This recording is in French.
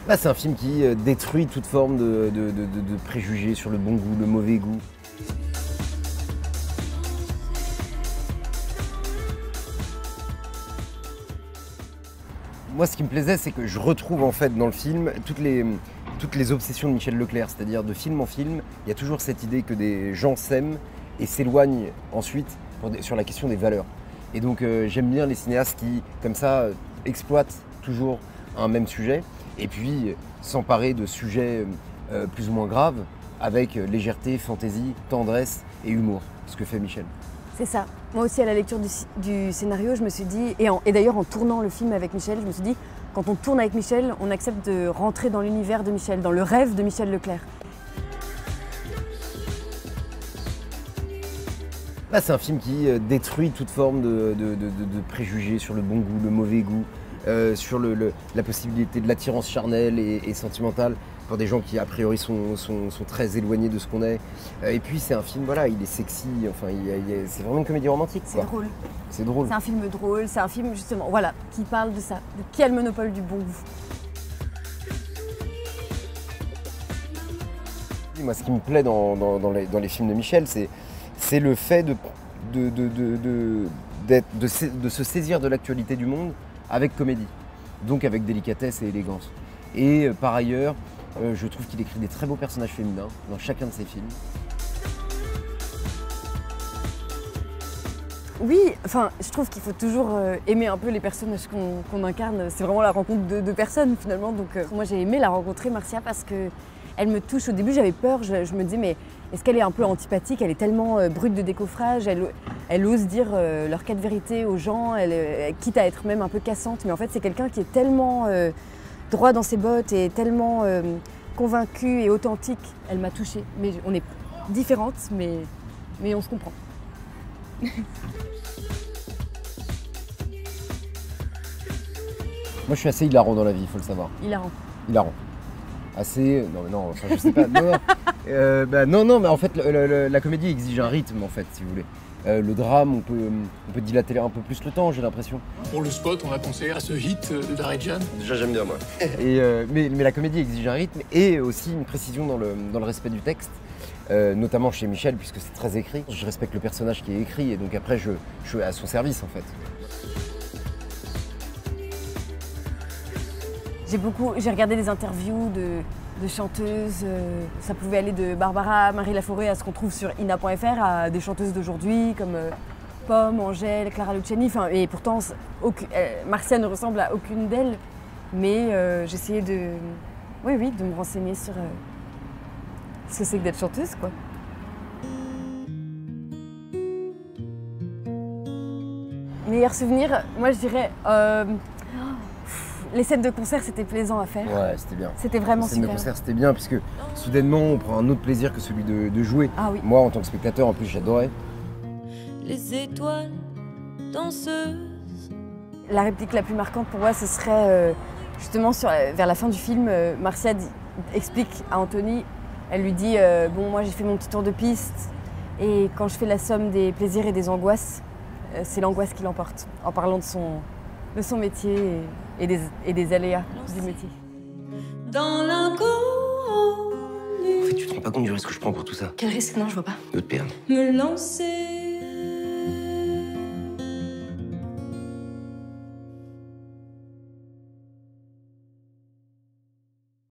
Là, c'est un film qui détruit toute forme de préjugés sur le bon goût, le mauvais goût. Moi, ce qui me plaisait, c'est que je retrouve en fait dans le film toutes les obsessions de Michel Leclerc. C'est-à-dire de film en film, il y a toujours cette idée que des gens s'aiment et s'éloignent ensuite sur la question des valeurs. Et donc j'aime bien les cinéastes qui, comme ça, exploitent toujours un même sujet et puis s'emparer de sujets plus ou moins graves avec légèreté, fantaisie, tendresse et humour, ce que fait Michel. C'est ça. Moi aussi, à la lecture du scénario, je me suis dit, et d'ailleurs en tournant le film avec Michel, je me suis dit, quand on tourne avec Michel, on accepte de rentrer dans l'univers de Michel, dans le rêve de Michel Leclerc. Là, c'est un film qui détruit toute forme de préjugés sur le bon goût, le mauvais goût, sur la possibilité de l'attirance charnelle et sentimentale pour des gens qui, a priori, sont très éloignés de ce qu'on est. Et puis, c'est un film, voilà, il est sexy, enfin, c'est vraiment une comédie romantique. C'est drôle. C'est drôle. C'est un film drôle, c'est un film, justement, voilà, qui parle de ça, de qui a le monopole du bon goût. Moi, ce qui me plaît dans les films de Michel, c'est le fait de se saisir de l'actualité du monde avec comédie, donc avec délicatesse et élégance. Et par ailleurs, je trouve qu'il écrit des très beaux personnages féminins dans chacun de ses films. Oui, enfin, je trouve qu'il faut toujours aimer un peu les personnages qu'on incarne. C'est vraiment la rencontre de personnes finalement. Donc moi j'ai aimé la rencontrer, Marcia, parce que elle me touche. Au début j'avais peur, je me disais mais est-ce qu'elle est un peu antipathique? Elle est tellement brute de décoffrage, elle ose dire leur cas de vérité aux gens, quitte à être même un peu cassante. Mais en fait c'est quelqu'un qui est tellement droit dans ses bottes et tellement convaincue et authentique. Elle m'a touchée. Mais on est différentes, mais on se comprend. Moi je suis assez hilarant dans la vie, il faut le savoir. Hilarant. Hilarant. Assez. Non, mais non, enfin, je sais pas. Non, mais en fait, la comédie exige un rythme, en fait, si vous voulez. Le drame, on peut dilater un peu plus le temps, j'ai l'impression. Pour le spot, on a pensé à ce hit de Darredjan. Déjà, j'aime bien, moi. Mais la comédie exige un rythme et aussi une précision dans le respect du texte. Notamment chez Michel, puisque c'est très écrit. Je respecte le personnage qui est écrit et donc après, je suis à son service, en fait. J'ai regardé des interviews de chanteuses, ça pouvait aller de Barbara Marie Laforêt à ce qu'on trouve sur ina.fr à des chanteuses d'aujourd'hui comme Pomme, Angèle, Clara Luciani, et pourtant Marcia ne ressemble à aucune d'elles, mais j'essayais de me renseigner sur ce que c'est que d'être chanteuse, quoi. Meilleur souvenir, moi je dirais les scènes de concert, c'était plaisant à faire. Ouais, c'était bien. C'était vraiment super. Les scènes de concert, c'était bien, puisque soudainement, on prend un autre plaisir que celui de jouer. Ah oui. Moi, en tant que spectateur, en plus, j'adorais. Les étoiles danseuses. La réplique la plus marquante pour moi, ce serait justement vers la fin du film, Marcia explique à Anthony, elle lui dit bon, moi j'ai fait mon petit tour de piste, et quand je fais la somme des plaisirs et des angoisses, c'est l'angoisse qui l'emporte, en parlant de son métier et des aléas du métier. Dans l'inconnu. En fait, tu te rends pas compte du risque que je prends pour tout ça. Quel risque? Non, je vois pas. De te perdre. Me lancer